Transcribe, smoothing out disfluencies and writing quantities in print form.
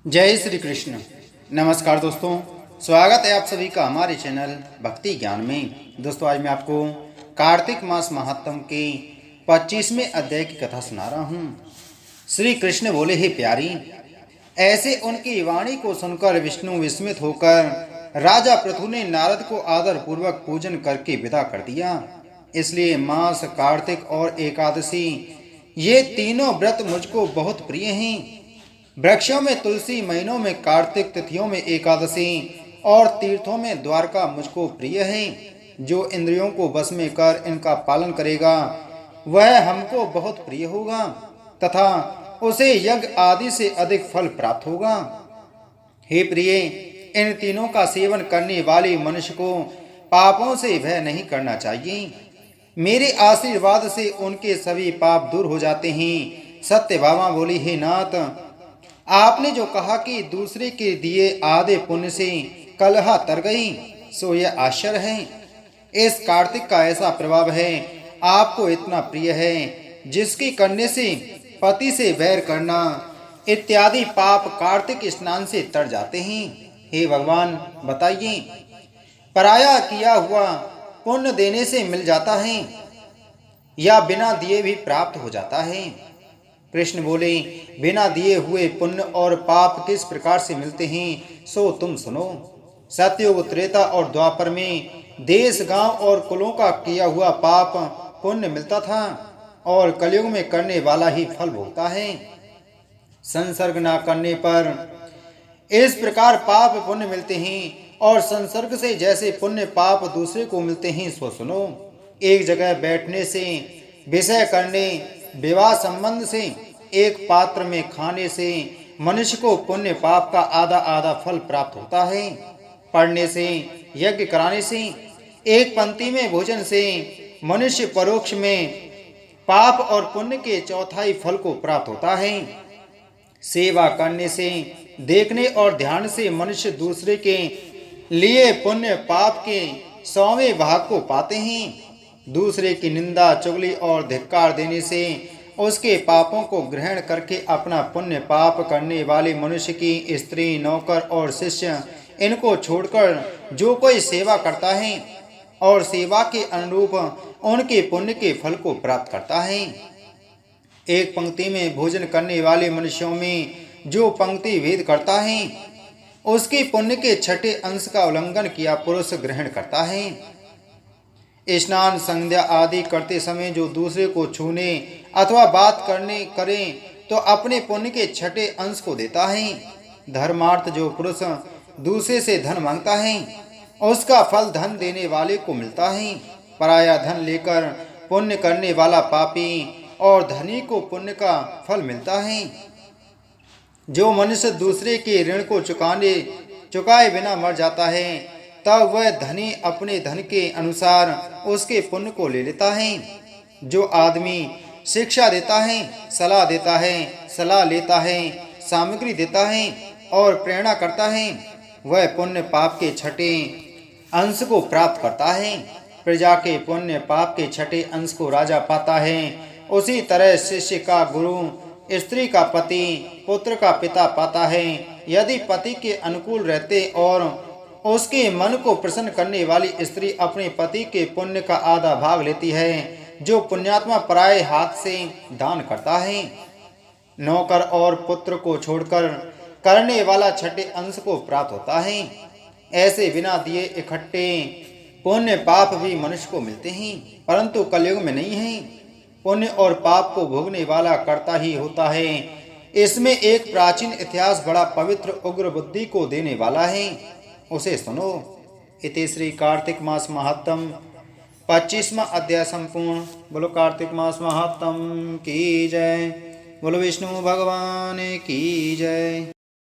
जय श्री कृष्ण। नमस्कार दोस्तों, स्वागत है आप सभी का हमारे चैनल भक्ति ज्ञान में। दोस्तों, आज मैं आपको कार्तिक मास महात्म के 25वें अध्याय की कथा सुना रहा हूँ। श्री कृष्ण बोले, हे प्यारी, ऐसे उनकी वाणी को सुनकर विष्णु विस्मित होकर राजा पृथु ने नारद को आदर पूर्वक पूजन करके विदा कर दिया। इसलिए मास कार्तिक और एकादशी ये तीनों व्रत मुझको बहुत प्रिय हैं। वृक्षों में तुलसी, महीनों में कार्तिक, तिथियों में एकादशी और तीर्थों में द्वारका मुझको प्रिय है। जो इंद्रियों को बस में कर इनका पालन करेगा वह हमको बहुत प्रिय होगा तथा उसे यज्ञ आदि से अधिक फल प्राप्त होगा। हे प्रिय, इन तीनों का सेवन करने वाले मनुष्य को पापों से भय नहीं करना चाहिए। मेरे आशीर्वाद से उनके सभी पाप दूर हो जाते हैं। सत्यभामा बोली, हे नाथ, आपने जो कहा कि दूसरे के दिए आधे पुण्य से कलह तर गई, सो यह आश्चर्य है। इस कार्तिक का ऐसा प्रभाव है, आपको इतना प्रिय है, जिसकी करने से पति से वैर करना इत्यादि पाप कार्तिक स्नान से तर जाते हैं। हे भगवान, बताइए, पराया किया हुआ पुण्य देने से मिल जाता है या बिना दिए भी प्राप्त हो जाता है? कृष्ण बोले, बिना दिए हुए पुण्य और पाप किस प्रकार से मिलते हैं सो तुम सुनो। सतयुग, त्रेता और द्वापर में देश, गांव और कुलों का किया हुआ पाप पुण्य मिलता था और कलयुग में करने वाला ही फल भोगता है। संसर्ग ना करने पर इस प्रकार पाप पुण्य मिलते हैं और संसर्ग से जैसे पुण्य पाप दूसरे को मिलते हैं सो सुनो। एक जगह बैठने से, विषय करने, विवाह संबंध से, एक पात्र में खाने से मनुष्य को पुण्य पाप का आधा आधा फल प्राप्त होता है। पढ़ने से, यज्ञ कराने से, एक पंक्ति में भोजन से मनुष्य परोक्ष में पाप और पुण्य के चौथाई फल को प्राप्त होता है। सेवा करने से, देखने और ध्यान से मनुष्य दूसरे के लिए पुण्य पाप के 100वें भाग को पाते हैं। दूसरे की निंदा, चुगली और धिक्कार देने से उसके पापों को ग्रहण करके अपना पुण्य पाप करने वाले मनुष्य की स्त्री, नौकर और शिष्य, इनको छोड़कर जो कोई सेवा करता है और सेवा के अनुरूप उनके पुण्य के फल को प्राप्त करता है। एक पंक्ति में भोजन करने वाले मनुष्यों में जो पंक्ति भेद करता है उसके पुण्य के छठे अंश का उल्लंघन किया पुरुष ग्रहण करता है। स्नान, संध्या आदि करते समय जो दूसरे को छूने अथवा बात करें तो अपने पुण्य के छठे अंश को देता है। धर्मार्थ, जो पुरुष दूसरे से धन मांगता है उसका फल धन देने वाले को मिलता है। पराया धन लेकर पुण्य करने वाला पापी और धनी को पुण्य का फल मिलता है। जो मनुष्य दूसरे के ऋण को चुकाए बिना मर जाता है तब वह धनी अपने धन के अनुसार उसके पुण्य को ले लेता है। जो आदमी शिक्षा देता है, सलाह देता है, सलाह लेता है, सामग्री देता है और प्रेरणा करता है, वह पुण्य पाप के छठे अंश को प्राप्त करता है। प्रजा के पुण्य पाप के छठे अंश को राजा पाता है। उसी तरह शिष्य का गुरु, स्त्री का पति, पुत्र का पिता पाता है। यदि पति के अनुकूल रहते और उसके मन को प्रसन्न करने वाली स्त्री अपने पति के पुण्य का आधा भाग लेती है, जो पुण्यात्मा पराये हाथ से दान करता है। नौकर और पुत्र को छोड़कर करने वाला छठे अंश को प्राप्त होता है। ऐसे बिना दिए इकट्ठे पुण्य पाप भी मनुष्य को मिलते हैं, परंतु कलयुग में नहीं है। पुण्य और पाप को भोगने वाला कर्ता ही होता है। इसमें एक प्राचीन इतिहास बड़ा पवित्र उग्र बुद्धि को देने वाला है, उसे सुनो। इति श्री कार्तिक मास महात्म 25वां अध्याय संपूर्ण। बोलो कार्तिक मास महात्म की जय। बोलो विष्णु भगवान की जय।